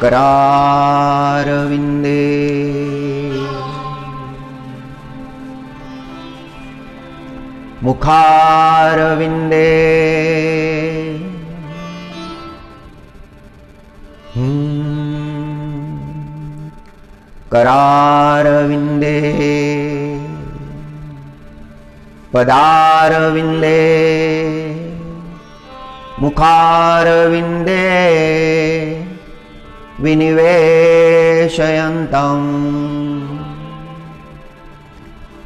करारविंदे मुखारविंदे करारविंदे पदारविंदे मुखारविंदे विनिवेशयन्तं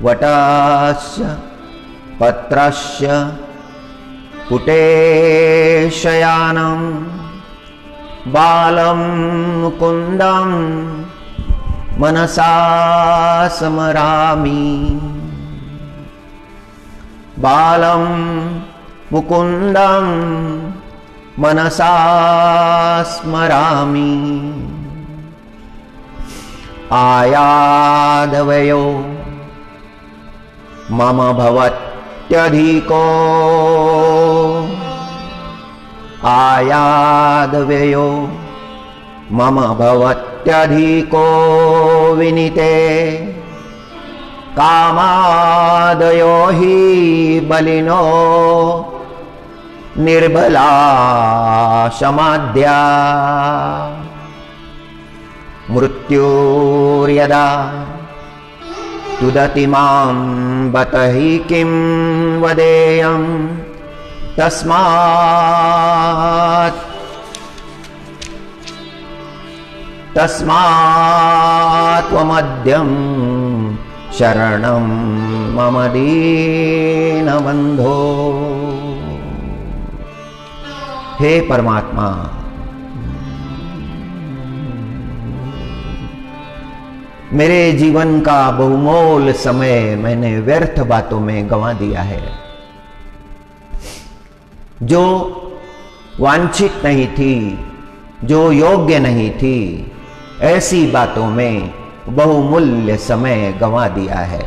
वटस्य पत्रस्य पुटेशयानं बालं मुकुन्दं मनसा स्मरामि बालं मुकुन्दं मनसा स्मरामि आयादवयो मम भवत्यधिको आयादवयो मम भवत्यधिको विनीते कामादयो हि बलिनो निर्बला समाद्या मृत्युर्यदा तुदति मां बत हि किं वदेयं तस्मात् त्वमद्यं शरणं मम दीनबन्धो। हे परमात्मा, मेरे जीवन का बहुमूल्य समय मैंने व्यर्थ बातों में गंवा दिया है, जो वांछित नहीं थी, जो योग्य नहीं थी, ऐसी बातों में बहुमूल्य समय गंवा दिया है।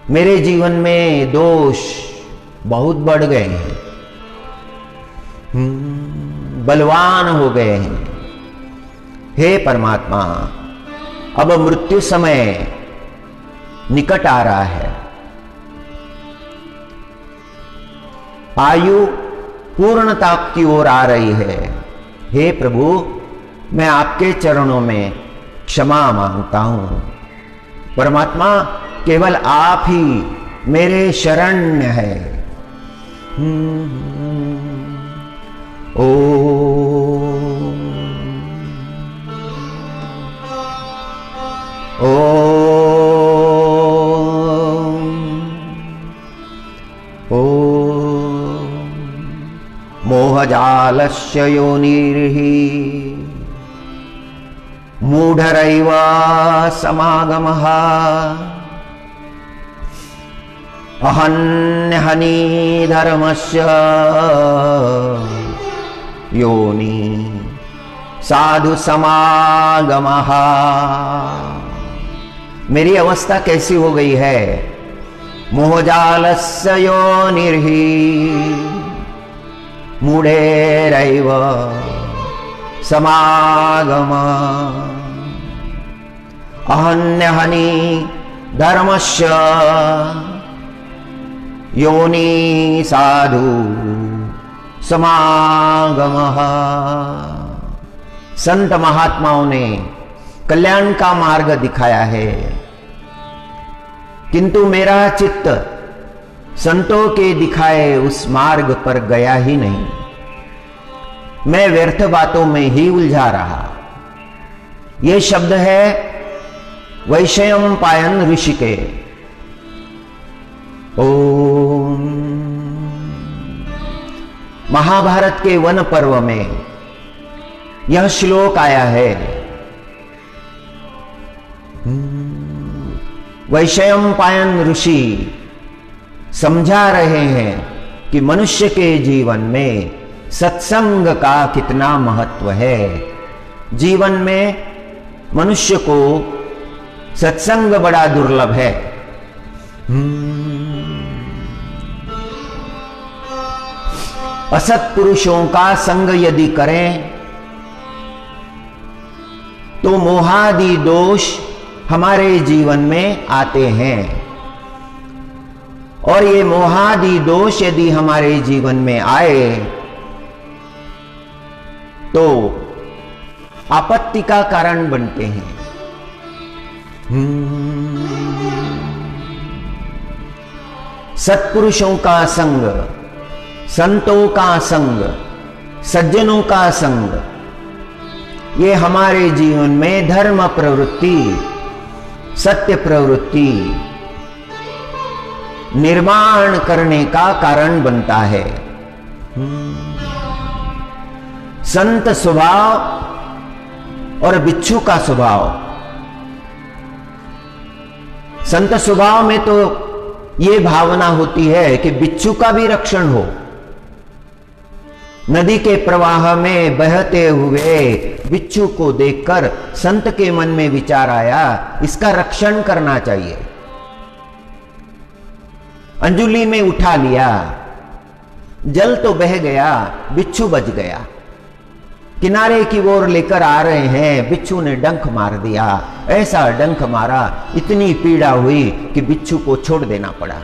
मेरे जीवन में दोष बहुत बढ़ गए हैं, बलवान हो गए हैं। हे परमात्मा, अब मृत्यु समय निकट आ रहा है, आयु पूर्णता की ओर आ रही है। हे प्रभु, मैं आपके चरणों में क्षमा मांगता हूं। परमात्मा, केवल आप ही मेरे शरण्य है। ओ मोहजालस्य योनिर्हि मूढरैव समागमः अहन्यहनि धर्मस्य योनि साधु समागमः। मेरी अवस्था कैसी हो गई है? मोहजालस्य योनिर्हि मूढैरैव समागम अहन्यहनि धर्मस्य योनि साधु समागमः। संत महात्माओं ने कल्याण का मार्ग दिखाया है, किंतु मेरा चित्त संतों के दिखाए उस मार्ग पर गया ही नहीं। मैं व्यर्थ बातों में ही उलझा रहा। ये शब्द है वैशयंपायन ऋषि के। ओम। महाभारत के वन पर्व में यह श्लोक आया है। वैशयंपायन ऋषि समझा रहे हैं कि मनुष्य के जीवन में सत्संग का कितना महत्व है। जीवन में मनुष्य को सत्संग बड़ा दुर्लभ है। असत पुरुषों का संग यदि करें तो मोहादि दोष हमारे जीवन में आते हैं। और ये मोहादि दोष यदि हमारे जीवन में आए तो आपत्ति का कारण बनते हैं। सत्पुरुषों का संग, संतों का संग, सज्जनों का संग, ये हमारे जीवन में धर्म प्रवृत्ति, सत्य प्रवृत्ति निर्माण करने का कारण बनता है। संत स्वभाव और बिच्छू का स्वभाव। संत स्वभाव में तो ये भावना होती है कि बिच्छू का भी रक्षण हो। नदी के प्रवाह में बहते हुए बिच्छू को देखकर संत के मन में विचार आया, इसका रक्षण करना चाहिए। अंजुली में उठा लिया, जल तो बह गया, बिच्छू बच गया। किनारे की ओर लेकर आ रहे हैं, बिच्छू ने डंक मार दिया। ऐसा डंक मारा, इतनी पीड़ा हुई कि बिच्छू को छोड़ देना पड़ा।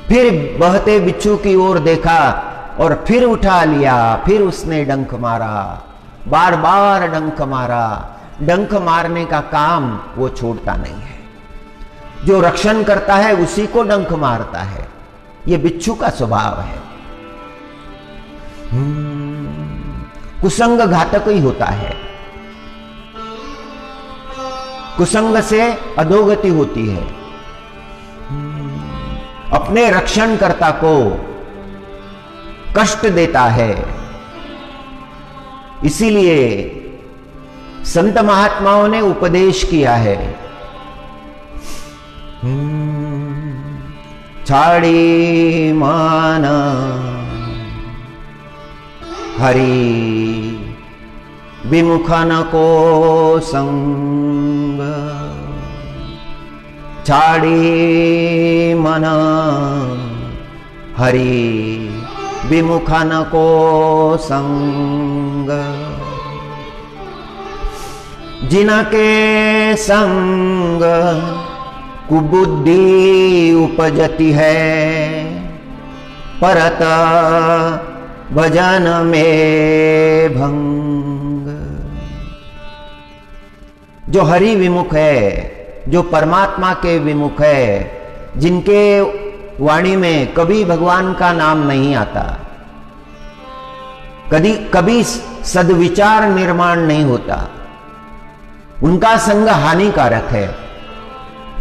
फिर बहते बिच्छू की ओर देखा और फिर उठा लिया, फिर उसने डंक मारा, बार बार डंक मारा। डंक मारने का काम वो छोड़ता नहीं है। जो रक्षण करता है उसी को डंक मारता है। ये बिच्छू का स्वभाव है। कुसंग घातक ही होता है। कुसंग से अधोगति होती है। अपने रक्षणकर्ता को कष्ट देता है। इसीलिए संत महात्माओं ने उपदेश किया है, छाड़ी मान हरि विमुखन को संग, छाड़ी मन हरि विमुखन को संग। जिनके संग कुबुद्धि उपजती है, परत भजन में भंग। जो हरि विमुख है, जो परमात्मा के विमुख है, जिनके वाणी में कभी भगवान का नाम नहीं आता, कभी सद्विचार निर्माण नहीं होता, उनका संग हानिकारक है।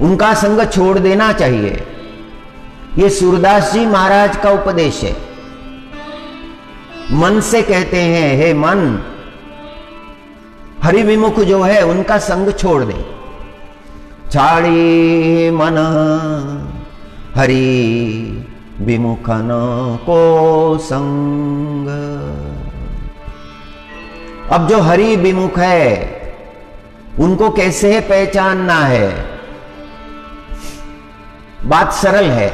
उनका संग छोड़ देना चाहिए। ये सूरदास जी महाराज का उपदेश है। मन से कहते हैं, हे मन, हरि विमुख जो है उनका संग छोड़ दे। छाड़ी मन हरि विमुखन को संग। अब जो हरि विमुख है उनको कैसे पहचानना है? बात सरल है,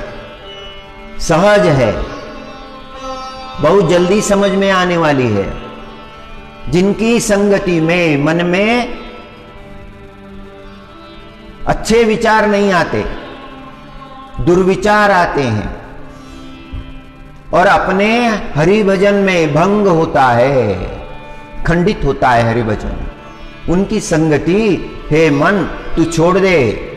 सहज है, बहुत जल्दी समझ में आने वाली है। जिनकी संगति में मन में अच्छे विचार नहीं आते, दुर्विचार आते हैं और अपने हरि भजन में भंग होता है, खंडित होता है हरि भजन, उनकी संगति हे मन तू छोड़ दे।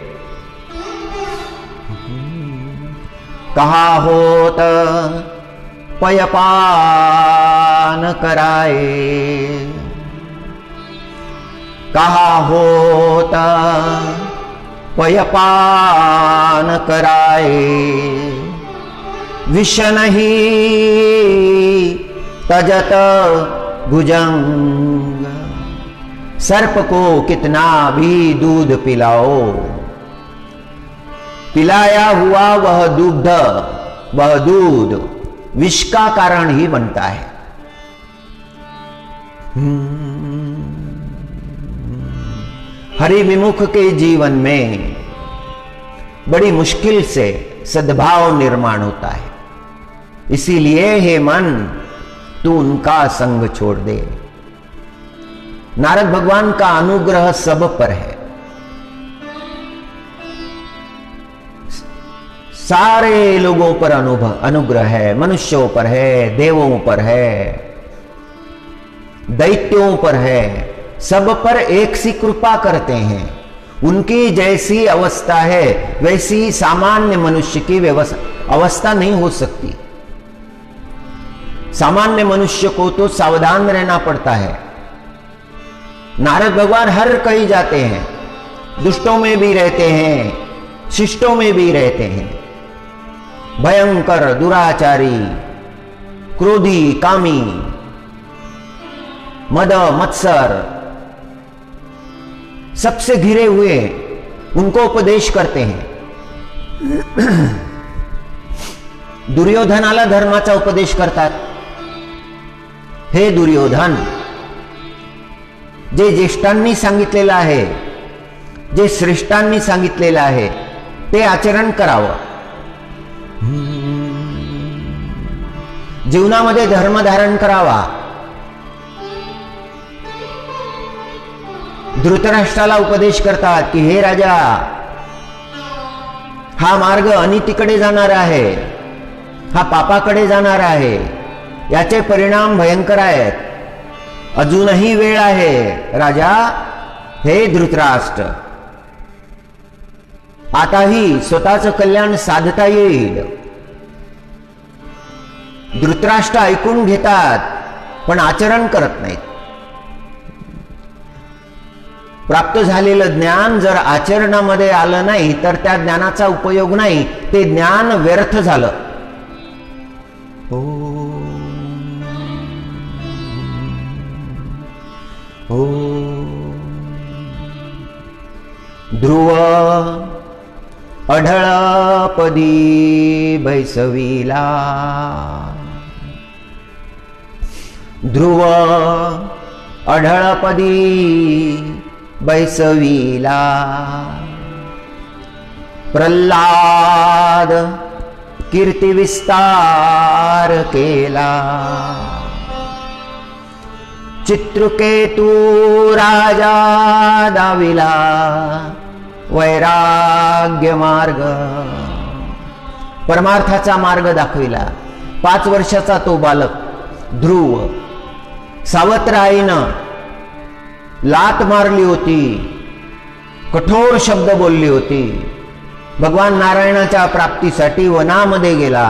कहा होत पयपान कराए, कहा होता पयपान कराए, विष नहीं तजत भुजंग। सर्प को कितना भी दूध पिलाओ, पिलाया हुआ वह दुग्ध, वह दूध विष का कारण ही बनता है। हरि विमुख के जीवन में बड़ी मुश्किल से सद्भाव निर्माण होता है। इसीलिए हे मन तू उनका संग छोड़ दे। नारद भगवान का अनुग्रह सब पर है, सारे लोगों पर अनुग्रह है, मनुष्यों पर है, देवों पर है, दैत्यों पर है, सब पर एक सी कृपा करते हैं। उनकी जैसी अवस्था है वैसी सामान्य मनुष्य की अवस्था नहीं हो सकती। सामान्य मनुष्य को तो सावधान रहना पड़ता है। नारद भगवान हर कहीं जाते हैं, दुष्टों में भी रहते हैं, शिष्टों में भी रहते हैं। भयंकर दुराचारी, क्रोधी, कामी, मद मत्सर सबसे घिरे हुए उनको उपदेश करते हैं। दुर्योधनाला धर्माचा उपदेश करतात। हे दुर्योधन, जे ज्येष्ठांनी सांगितलेलं आहे, जे श्रेष्ठांनी सांगितलेलं आहे ते आचरण करावं। जीवनामध्ये धर्म धारण करावा। धृतराष्ट्राला उपदेश करतात की हे राजा, हा मार्ग अनितीकडे जाणार आहे, हा पापाकडे जाणार आहे, याचे परिणाम भयंकर आहेत, अजूनही वेळ आहे राजा। हे धृतराष्ट्र, आताही स्वतःचं कल्याण साधता येईल। धृतराष्ट्र ऐकून घेतात पण आचरण करत नाहीत। प्राप्त झालेलं ज्ञान जर आचरणामध्ये आलं नाही तर त्या ज्ञानाचा उपयोग नाही, ते ज्ञान व्यर्थ झालं। ध्रुव अढळपदी बैसविला, ध्रुव अढळपदी बैसविला, प्रल्हाद कीर्ती विस्तार केला, चित्रकेतू राजा दाविला वैराग्य मार्ग, परमार्थाचा मार्ग दाखविला। 5 वर्षाचा तो बालक ध्रुव सावत्र आईनं लात मारली होती, कठोर शब्द बोलली होती। भगवान नारायणाच्या प्राप्तीसाठी वनामध्ये गेला।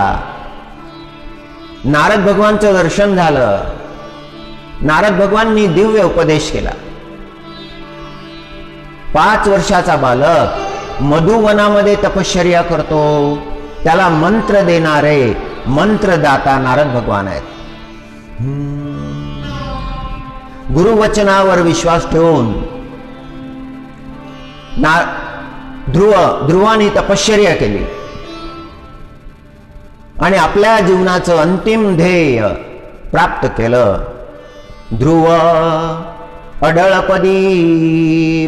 नारद भगवानचं दर्शन झालं। नारद भगवाननी दिव्य उपदेश केला। 5 वर्षाचा बालक मधुवनामध्ये तपश्चर्या करतो, त्याला मंत्र देणारे मंत्रदाता नारद भगवान आहेत। गुरुवचनावर विश्वास ठेवून ध्रुवाने तपश्चर्या केली आणि आपल्या जीवनाचं अंतिम ध्येय प्राप्त केलं। ध्रुव अढळपदी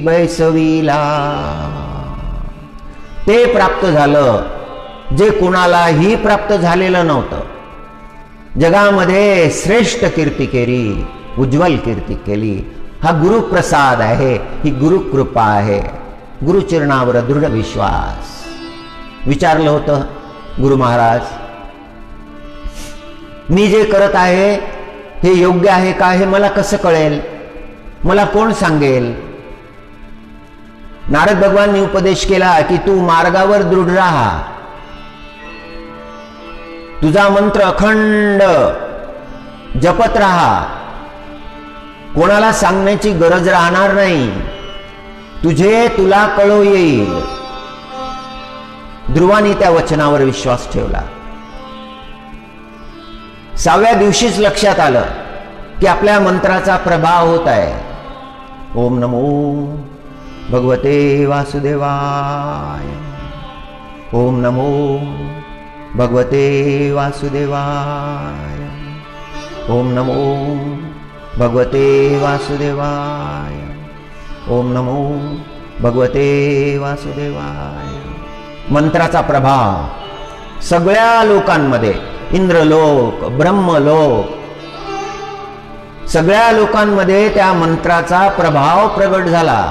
बैसविला, ते प्राप्त झालं जे कुणालाही प्राप्त झालेलं नव्हतं। जगामध्ये श्रेष्ठ कीर्ती केली, उज्ज्वल कीर्ती केली। हा गुरुप्रसाद आहे, ही गुरुकृपा आहे। गुरुचरणावर दृढ विश्वास। विचारलं होतं गुरु महाराज, मी जे करत आहे हे योग्य आहे का, हे मला कसं कळेल, मला कोण सांगेल? नारद भगवाननी उपदेश केला की तू मार्गावर दृढ राहा, तुझा मंत्र अखंड जपत राहा, कोणाला सांगण्याची गरज राहणार नाही, तुझे तुला कळो येईल। ध्रुवानी त्या वचनावर विश्वास ठेवला। 6व्या दिवशीच लक्षात आलं की आपल्या मंत्राचा प्रभाव होत आहे। ओम नमो भगवते वासुदेवाय, ओम नमो भगवते वासुदेवाय, ओम नमो भगवते वासुदेवाय, ओम नमो भगवते वासुदेवाय। मंत्राचा प्रभाव सगळ्या लोकांमध्ये, इंद्रलोक, ब्रह्मलोक, सगळ्या लोकांमध्ये त्या मंत्राचा प्रभाव प्रगट झाला.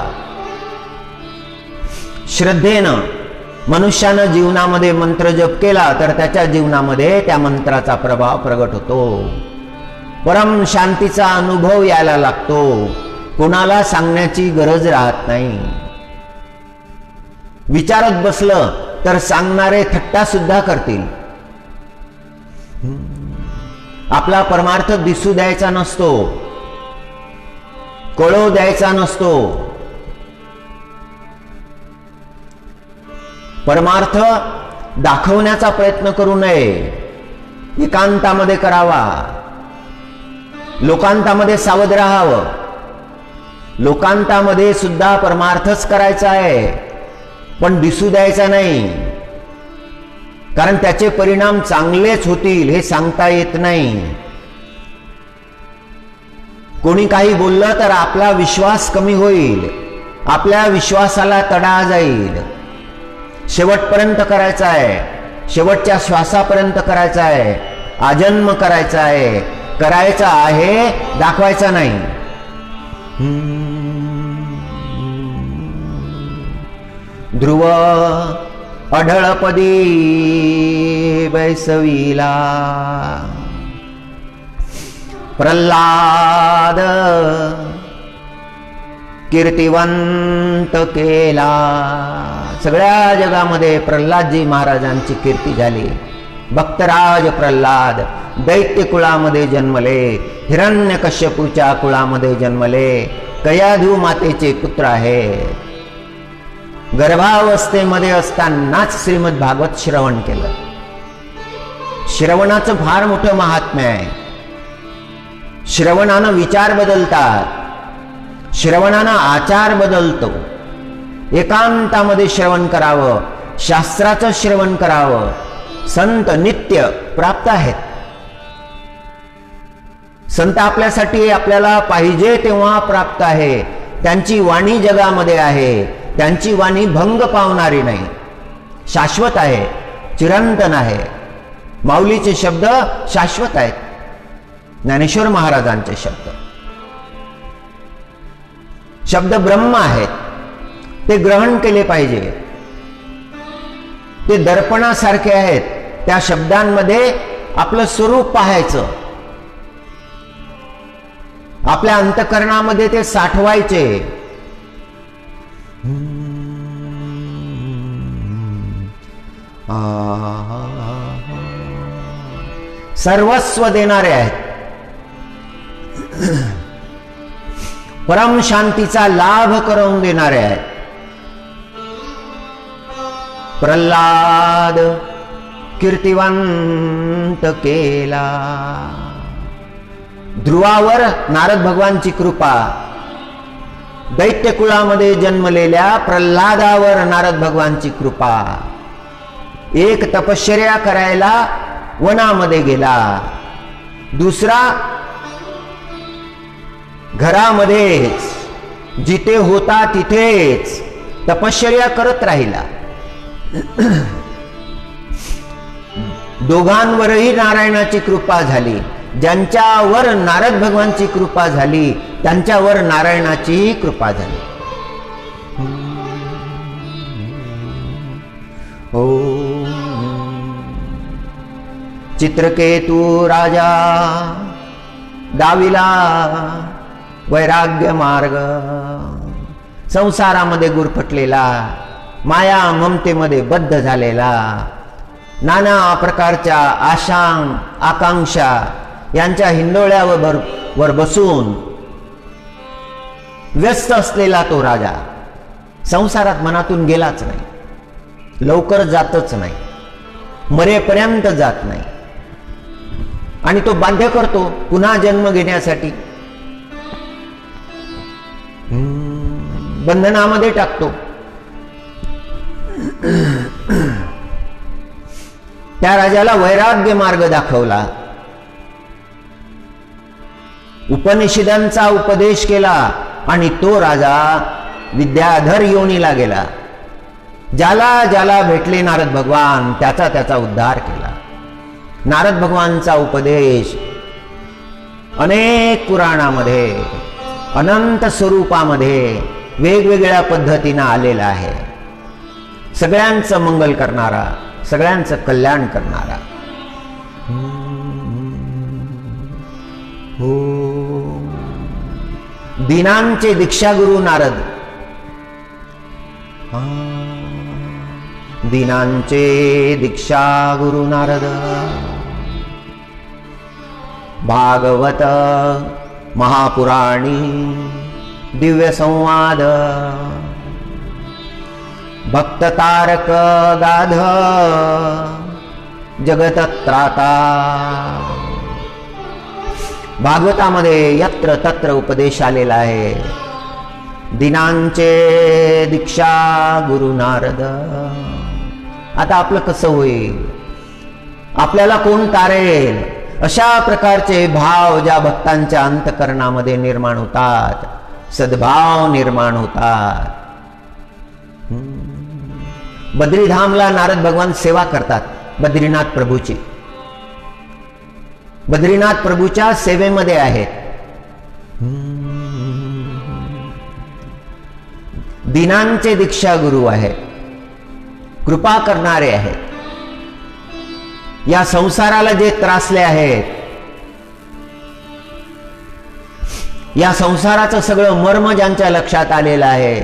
श्रद्धेनं मनुष्यानं जीवनामध्ये मंत्र जप केला तर त्याच्या जीवनामध्ये त्या मंत्राचा प्रभाव प्रगट होतो. परम शांतीचा अनुभव यायला लागतो. कोणाला सांगण्याची गरज राहत नाही. विचारत बसलं तर सांगणारे थट्टा सुद्धा करतील. आपला परमार्थ दिसू द्यायचा नसतो, कळू द्यायचा नसतो. परमार्थ दाखवण्याचा प्रयत्न करू नये, एकांतामध्ये करावा. लोकांतामध्ये सावध राहावं. लोकांतामध्ये सुद्धा परमार्थच करायचा आहे, पण दिसू द्यायचा नाही. कारण त्याचे परिणाम चांगलेच होतील हे सांगता येत नाही. कोणी काही बोललं तर आपला विश्वास कमी होईल, आपल्या विश्वासाला तडा जाईल. शेवटपर्यंत करायचा आहे, शेवटच्या श्वासापर्यंत करायचा आहे, आजन्म करायचा आहे. करायचा आहे, दाखवायचा नाही. ध्रुव अढळपदी बैसविला, प्रल्हाद कीर्तिवंत केला. सगळ्या जगामध्ये प्रल्हादजी महाराजांची कीर्ती झाली. भक्तराज प्रल्हाद दैत्य कुळामध्ये जन्मले, हिरण्यकश्यपूच्या कुळामध्ये जन्मले, कयाधू मातेचे पुत्र आहे. गर्भावस्थेमध्ये असतानाच श्रीमद भागवत श्रवण केलं. श्रवणाचं फार मोठं महात्म्य आहे. श्रवणानं विचार बदलतात, श्रवणानं आचार बदलतो. एकांतामध्ये श्रवण करावं, शास्त्राचं श्रवण करावं. संत नित्य प्राप्त आहेत. संत आपल्यासाठी आपल्याला पाहिजे तेव्हा प्राप्त आहे. त्यांची वाणी जगामध्ये आहे, त्यांची वाणी भंग पावणारी नाही, शाश्वत आहे, चिरंतन आहे. माऊलीचे शब्द शाश्वत आहेत. ज्ञानेश्वर महाराजांचे शब्द ब्रह्म आहेत. ते ग्रहण केले पाहिजे. ते दर्पणासारखे आहेत. त्या शब्दांमध्ये आपलं स्वरूप पाहायचं, आपल्या अंतःकरणामध्ये ते साठवायचे. सर्वस्व देणारे आहेत. परम शांतीचा लाभ करून देणारे आहेत. प्रल्हाद कीर्तिवंत केला. ध्रुवावर नारद भगवानची कृपा. दैत्य कुळामध्ये जन्मलेल्या प्रल्हादावर नारद भगवानची कृपा. एक तपश्चर्या करायला वनामध्ये गेला, दुसरा घरामध्येच जिथे होता तिथेच तपश्चर्या करत राहिला. दोघांवरही नारायणाची कृपा झाली. ज्यांच्यावर नारद भगवानची कृपा झाली त्यांच्यावर नारायणाची कृपा झाली. चित्रकेतू राजा दाविला वैराग्य मार्ग. संसारामध्ये गुरफटलेला, माया ममतेमध्ये बद्ध झालेला, नाना प्रकारच्या आशा आकांक्षा यांच्या हिंदोळ्यावर बसून व्यस्त असलेला तो राजा संसारात मनातून गेलाच नाही, लवकर जातच नाही, मरेपर्यंत जात नाही. आणि तो बाध्य करतो पुन्हा जन्म घेण्यासाठी, बंधनामध्ये टाकतो. त्या राजाला वैराग्य मार्ग दाखवला, उपनिषदांचा उपदेश केला आणि तो राजा विद्याधर योनीला गेला. ज्याला ज्याला भेटले नारद भगवान त्याचा उद्धार केला. नारद भगवानचा उपदेश अनेक पुराणामध्ये अनंत स्वरूपामध्ये वेगवेगळ्या पद्धतीनं आलेला आहे. सगळ्यांचं मंगल करणारा, सगळ्यांचं कल्याण करणारा. हो. दीनांचे दीक्षागुरु नारद, दीनांचे दीक्षागुरु नारद. भागवत महापुराणी दिव्य संवाद, भक्त तारक गाध जगतत्राता. भागवतामध्ये यत्र तत्र उपदेश आलेला आहे. दीनांचे दीक्षा गुरु नारद. आता आपलं कसं होईल? आपल्याला कोण तारेल? अशा प्रकारचे भाव ज्या भक्तांच्या अंतकरणामध्ये निर्माण होतात, सद्भाव निर्माण होतात. बद्रीधामला नारद भगवान सेवा करतात. बद्रीनाथ प्रभूची, बद्रीनाथ प्रभूच्या सेवेमध्ये आहेत. दीनांचे दीक्षा गुरु आहेत, कृपा करणारे आहेत. या संसाराला जे त्रासले आहेत, या संसाराचं सगळं मर्म ज्यांच्या लक्षात आलेलं आहे,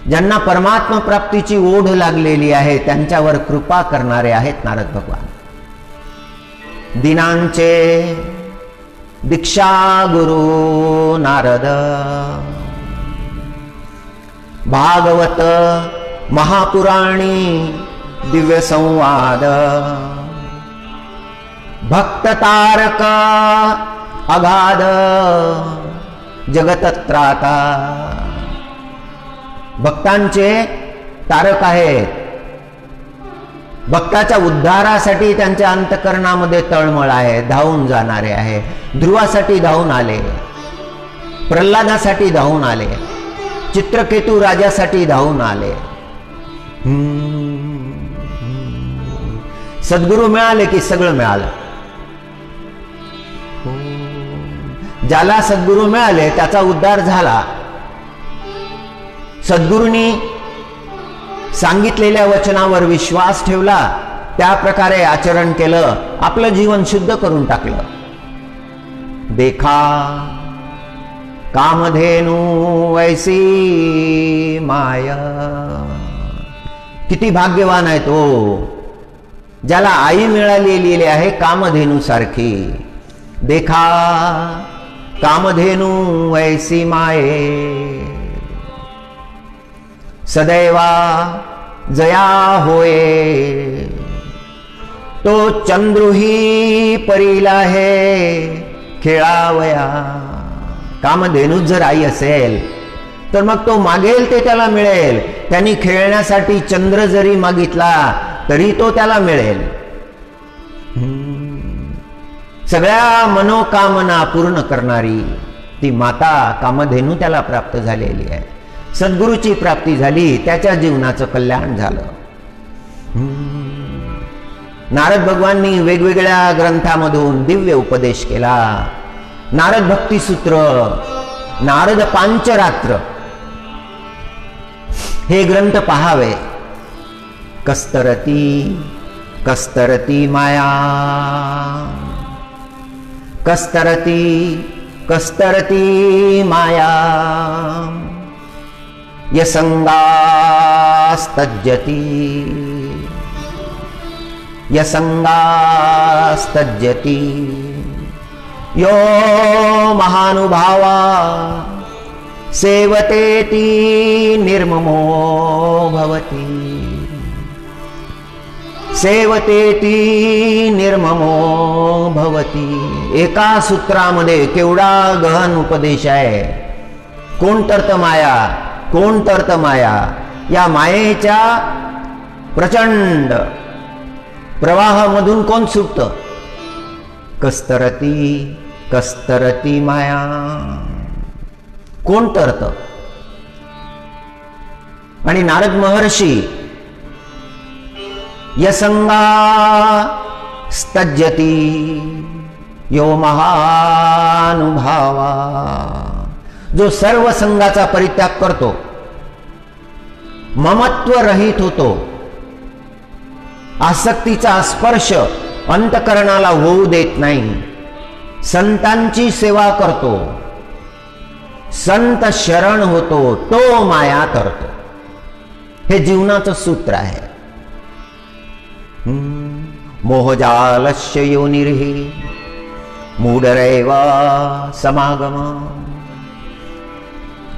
ज्यांना परमात्मा प्राप्तीची ओढ लागलेली आहे, त्यांच्यावर कृपा करणारे आहेत नारद भगवान. दीनांचे दीक्षा गुरु नारद. भागवत महापुराणी दिव्य संवाद, भक्त तारक अगाध जगतत्राता. भक्तांचे तारक आहेत. भक्ताच्या उद्धारासाठी त्यांच्या अंतकरणामध्ये तळमळ आहे, धावून जाणारे आहे. ध्रुवासाठी धावून आले, प्रल्हादासाठी धावून आले, चित्रकेतू राजासाठी धावून आले. सद्गुरू मिळाले की सगळं मिळालं. ज्याला सद्गुरू मिळाले त्याचा उद्धार झाला. सद्गुरूंनी सांगितलेल्या वचनावर विश्वास ठेवला, त्या प्रकारे आचरण केलं, आपलं जीवन शुद्ध करून टाकलं. देखा कामधेनु ऐसी माया. किती भाग्यवान आहे तो, ज्याला आई मिळालेली आहे कामधेनु सारखी. देखा कामधेनु ऐसी माये, सदैवा जया होए. तो चंद्रुही परीला है खेळावया. कामधेनू जर आई असेल तर मग तो मागेल ते त्याला मिळेल. त्यांनी खेळण्यासाठी चंद्र जरी मागितला तरी तो त्याला मिळेल. सगळ्या मनोकामना पूर्ण करणारी ती माता कामधेनू त्याला प्राप्त झालेली आहे. सद्गुरूची प्राप्ती झाली, त्याच्या जीवनाचं कल्याण झालं. नारद भगवाननी वेगवेगळ्या ग्रंथामधून दिव्य उपदेश केला. नारद भक्ती सूत्र, नारद पांचरात्र हे ग्रंथ पहावे. कस्तरती कस्तरती माया, कस्तरती कस्तरती माया. यसंगास्तज्जति यसंगास्तज्जति यो महानुभावा सेवतेति निर्ममो भवति. सेवतेति निर्ममो भवति. एका सूत्रामध्ये केवढा गहन उपदेश आहे. कोण तरत माया, कोण तरत माया. या मायेच्या प्रचंड प्रवाहामधून कोण सुटतं? कस्तरती कस्तरती माया. कोण तरत? आणि नारद महर्षी यसंगा स्तज्जती यो महानुभावा, जो सर्व संघाचा परित्याग करतो, ममत्व रहित होतो, आसक्तीचा स्पर्श अंतकरणाला होऊ देत नाही, संतांची सेवा करतो, संत शरण होतो, तो माया करतो. हे जीवनाचं सूत्र आहे. मोहजालस्य योनिर्हि मूढरेव समागम,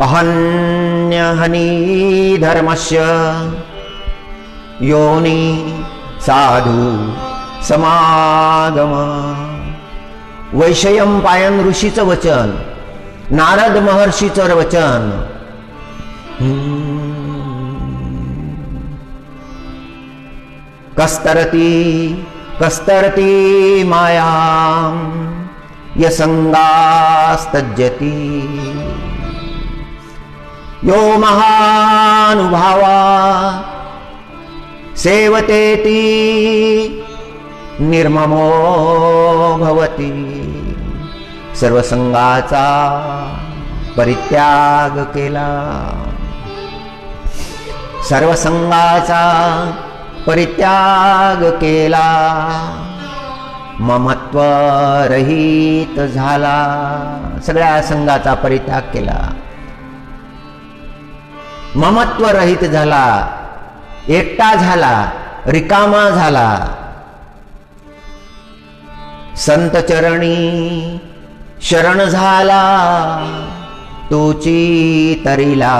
अहन्यहनी धर्मस्य योनि साधु समागम. वैशयंपायन ऋषीचं वचन, नारद महर्षीचं वचन. कस्तरती कस्तरती मायां यसंगास्तज्जति, यो महानुभावा सेवतेति निर्ममो भवति. सर्वसंगाचा परित्याग केला, सर्वसंगाचा परित्याग केला, ममत्व रहित झाला. सगळ्या संघाचा परित्याग केला, ममत्व रहित झाला, एकटा झाला, रिकामा झाला. संत चरणी शरण झाला, तोची तरिला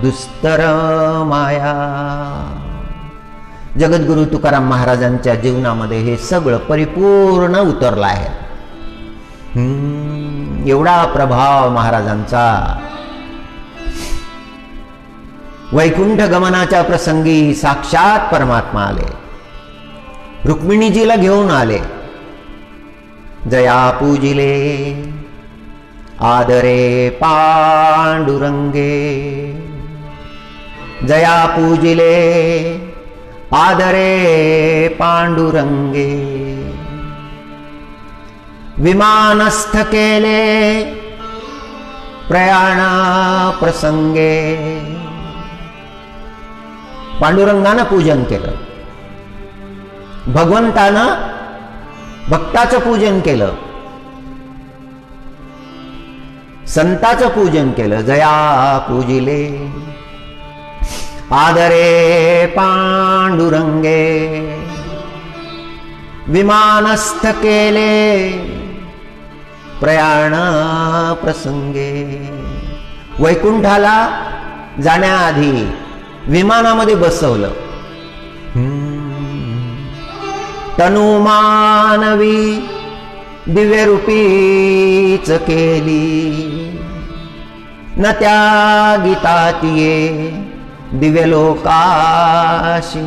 दुस्तर माया. जगद्गुरु तुकाराम महाराजांच्या जीवनामध्ये हे सगळं परिपूर्ण उतरलं आहे. एवढा प्रभाव महाराजांचा. वैकुंठ गमनाच्या प्रसंगी साक्षात परमात्मा आले, रुक्मिणीजीला घेऊन आले. जया पूजिले आदरे पांडुरंगे, जया पूजिले आदरे पांडुरंगे. विमानस्थ केले प्रयाण प्रसंगे. पांडुरंगानं पूजन केलं, भगवंतानं भक्ताचं पूजन केलं, संताचं पूजन केलं. जया पूजिले आदरे पांडुरंगे, विमानस्थ केले प्रयाण प्रसंगे. वैकुंठाला जाण्याआधी विमानामध्ये बसवलं. तनु मानवी दिव्यरूपीच केली, न त्यागितातिये दिव्यलोकाशी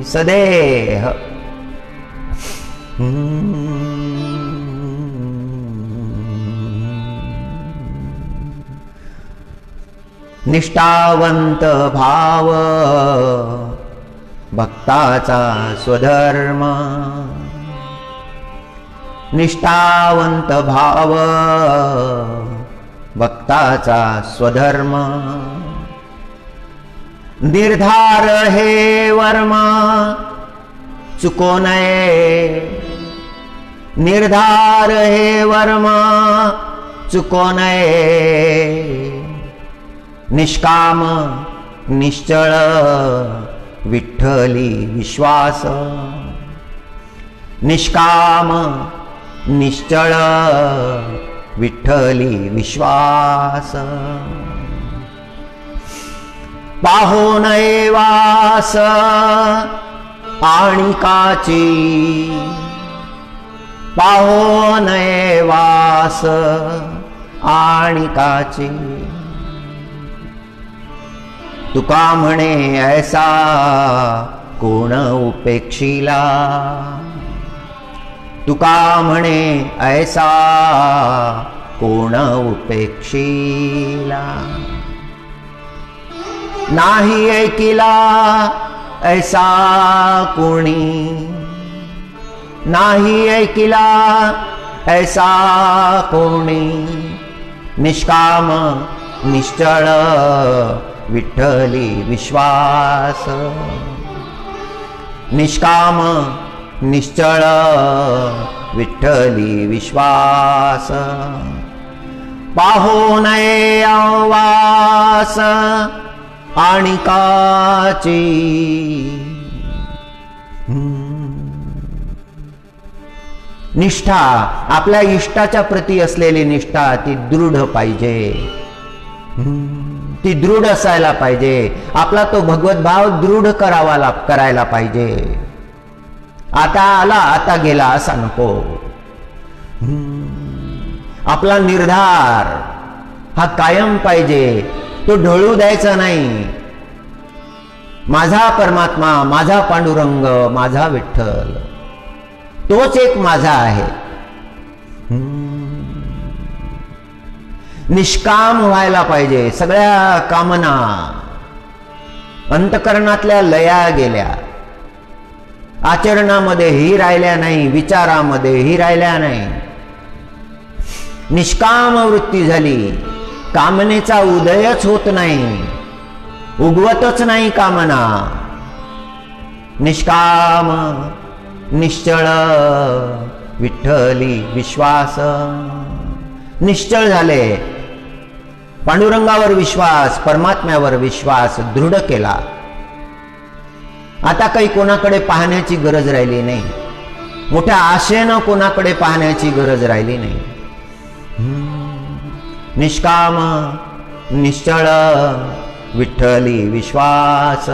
सदेह. निष्ठावंत भाव भक्ताचा स्वधर्म, निष्ठावंत भाव भक्ताचा स्वधर्म. निर्धार हे वर्म चुको नये, निर्धार हे वर्म चुको नये. निष्काम निश्चळ विठ्ठली विश्वास, निष्काम निश्चळ विठ्ठली विश्वास. पाहो नये वास आणिकाची, पाहो नये वास आणिकाची. तुका म्हणे ऐसा कोण उपेक्षिला, तुका म्हणे ऐसा कोण उपेक्षिला. नाही ऐकिला ऐसा कोणी, नाही ऐकिला ऐसा कोणी, निष्काम निश्चळ विठ्ठली विश्वास, निष्काम निश्चळ विठ्ठली विश्वास, पाहो नये आवास आणिकाची, निष्ठा आपल्या इष्टाच्या प्रती असलेली निष्ठा ती दृढ पाहिजे, ती दृढ असायला पाहिजे. आपला तो भगवत भाव दृढ करायला पाहिजे. आता आला आता गेला असा नको. आपला निर्धार हा कायम पाहिजे, तो ढळू द्यायचा नाही. माझा परमात्मा, माझा पांडुरंग, माझा विठ्ठल, तोच एक माझा आहे. निष्काम व्हायला पाहिजे. सगळ्या कामना अंतकरणातल्या लया गेल्या, आचरणामध्येही राहिल्या नाही, विचारामध्येही राहिल्या नाही. निष्काम वृत्ती झाली. कामनेचा उदयच होत नाही, उगवतच नाही कामना. निष्काम निश्चळ विठ्ठली विश्वास, निश्चळ झाले. पांडुरंगावर विश्वास, परमात्म्यावर विश्वास दृढ केला. आता काही कोणाकडे पाहण्याची गरज राहिली नाही. मोठ्या आशेनं कोणाकडे पाहण्याची गरज राहिली नाही. निष्काम निश्चळ विठ्ठली विश्वास,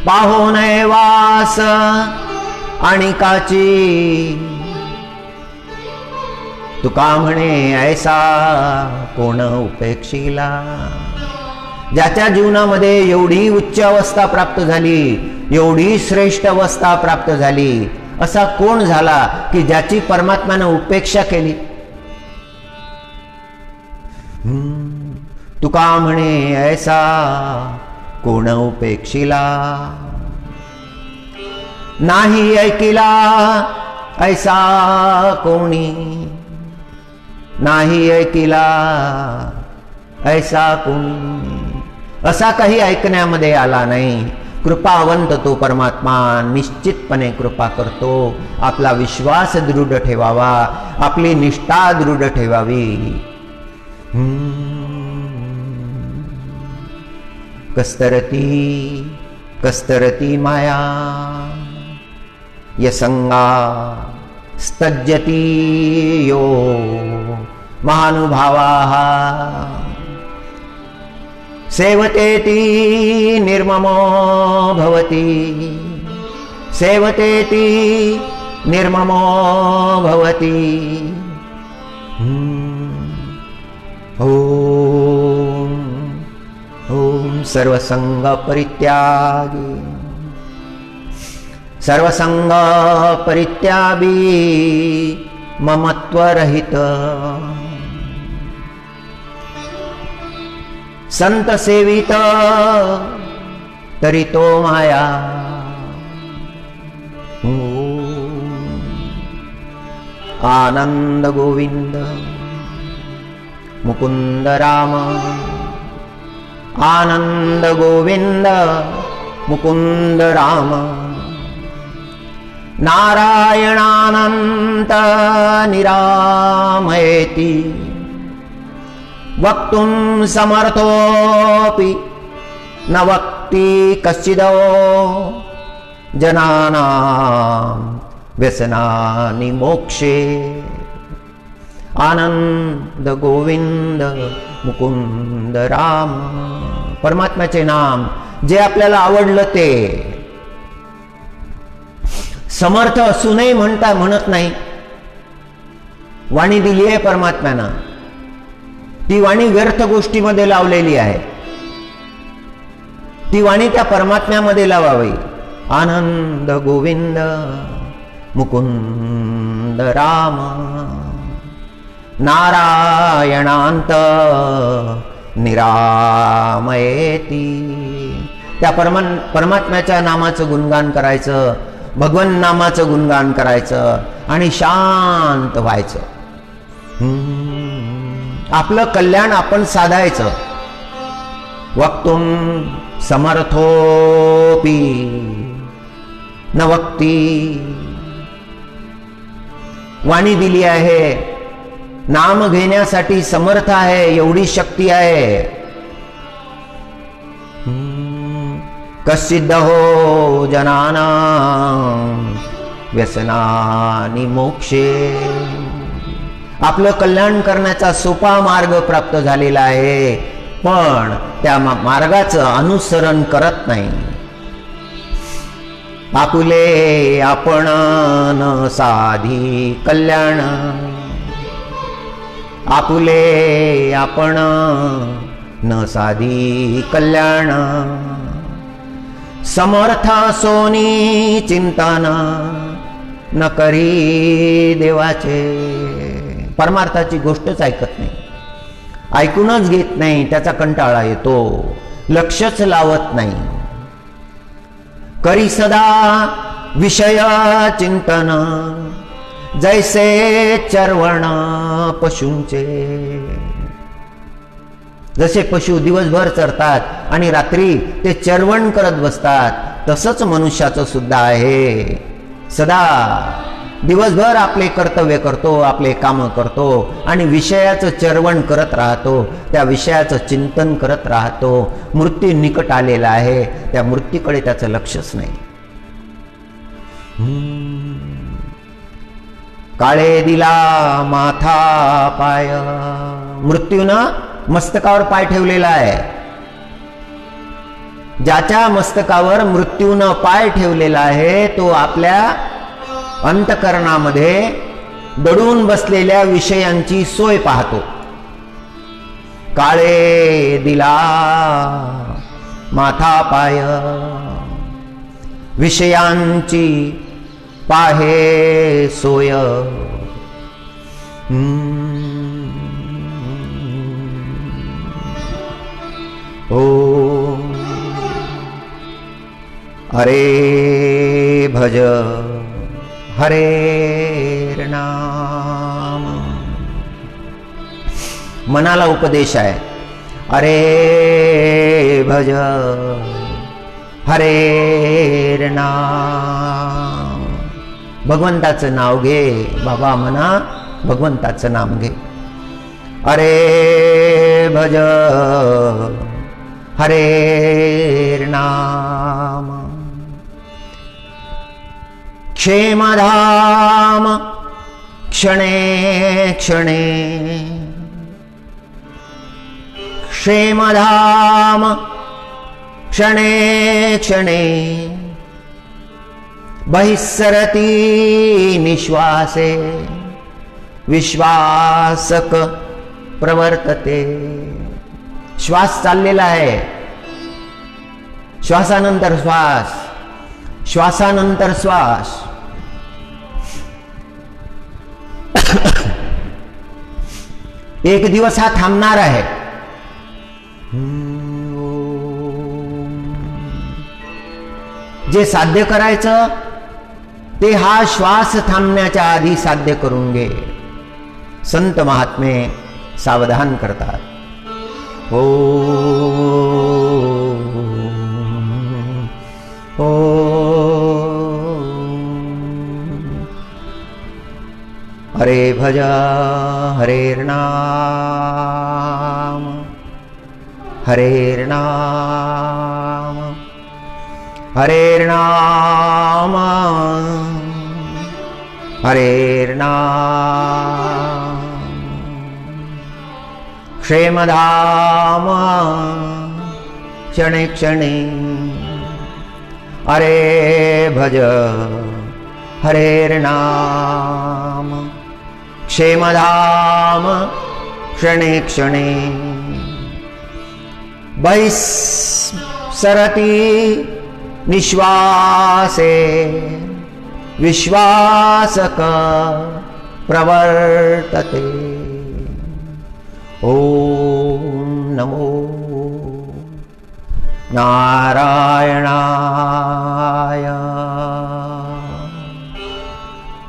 पाहो नये वास आणिकाची. तुका म्हणे ऐसा कोण उपेक्षिला. ज्याच्या जीवनामध्ये एवढी उच्च अवस्था प्राप्त झाली, एवढी श्रेष्ठ अवस्था प्राप्त झाली, असा कोण झाला की ज्याची परमात्म्यानं उपेक्षा केली. तुका म्हणे ऐसा कोण उपेक्षिला. नाही ऐकिला ऐसा कोणी, नाही ऐकिला ऐसा कोणी. असा काही ऐकण्यामध्ये आला नाही. कृपावंत तो परमात्मा निश्चितपणे कृपा करतो. आपला विश्वास दृढ ठेवावा, आपली निष्ठा दृढ ठेवावी. कस्तरती कस्तरती माया यसंगा स्तज्जती यो महानुभावाः. सेवतेति निर्ममो भवति, सेवतेति निर्ममो भवति. ओम ओम सर्वसंग परित्यागी, सर्वसंग परित्यागी ममत्वरहित. संत सेवित तरी तो माया. आनंद गोविंद मुकुंद राम, आनंद गोविंद मुकुंद राम. नारायणानंत निरामयेति, वक्तुं समर्थोऽपि न वक्ति कश्चिदो. जनानां व्यसनानि मोक्षे. आनंद गोविंद मुकुंद राम. परमात्म्याचे नाम जे आपल्याला आवडलं ते. समर्थ असूनही म्हणत नाही. वाणी दिली आहे परमात्म्यानं, ती वाणी व्यर्थ गोष्टीमध्ये लावलेली आहे. ती वाणी त्या परमात्म्यामध्ये लावावी. आनंद गोविंद मुकुंद राम. नारायणांत निरामयेति. त्या परमात्म्याच्या नामाचं गुणगान करायचं, भगवन नामाचं गुणगान करायचं. आणि शांत व्हायचं. आपलं कल्याण आपण साधायचं. वक्तुम समर्थोपी न वक्ती. वाणी दिली आहे, नाम घेण्यासाठी समर्थ आहे, एवढी शक्ती आहे. कश्चिद् हो जनाना व्यसनानि मोक्षे. आपलं कल्याण करण्याचा सोपा मार्ग प्राप्त झालेला आहे, पण त्या मार्गाचं अनुसरण करत नाही. आपुले आपण न साधी कल्याण. आपुले आपण न साधी कल्याण. समर्थ सोनी चिंतन न करी देवाचे. परमार्थाची गोष्टच ऐकत नाही, ऐकूनच घेत नाही, त्याचा कंटाळा येतो, लक्षच लावत नाही. करी सदा विषय चिंतन जैसे चरवण पशूंचे. जसे पशु दिवसभर चरतात आणि रात्री ते चरवण करत बसतात, तसंच मनुष्याचं सुद्धा आहे. सदा दिवसभर आपले कर्तव्य करतो, आपले काम करतो आणि विषयाचं चरवण करत राहतो, त्या विषयाचं चिंतन करत राहतो. मृत्यू निकट आलेला आहे, त्या मृत्यूकडे त्याचं लक्षच नाही. काळे दिला माथा पाय. मृत्यूनं मस्तकावर पाय ठेवलेला आहे. ज्याच्या मस्तकावर मृत्यूनं पाय ठेवलेला आहे, तो आपल्या अंतकरणामध्ये दडून बसलेल्या विषयांची सोय पाहतो. काळे दिला माथा पाय. विषयांची पाहे सोय. ओ अरे भज हरे नाम. मनाला उपदेश आहे. अरे भज हरे नाम. भगवंताचं नाव घे बाबा, मना भगवंताचं नाम घे. अरे भज हरे नाम. क्षेमधाम क्षणे क्षणे. क्षेमधाम क्षणे क्षणे. बहिस्सरति निश्वासे विश्वासक प्रवर्तते. श्वास चाललेला आहे, श्वासानंतर श्वास, श्वासानंतर श्वास. एक दिवस हा थांबणार आहे. जे साध्य करायचं ते हा श्वास थांबण्याच्या आधी साध्य करून घे. संत महात्मे सावधान करतात. ओ ओ हरे भज हरेर्नाम. हरेर्नाम हरेर्नाम हरेर्नाम. क्षेमधाम क्षणे क्षणे. अरे भज हरेर्नाम. क्षेमधाम क्षणे क्षणे. बहिस्सरति निश्वासे विश्वासक प्रवर्तते. ओम नमो नारायणाय.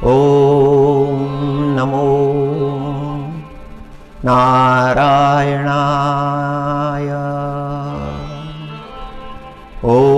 ओम नारायणाय। ओम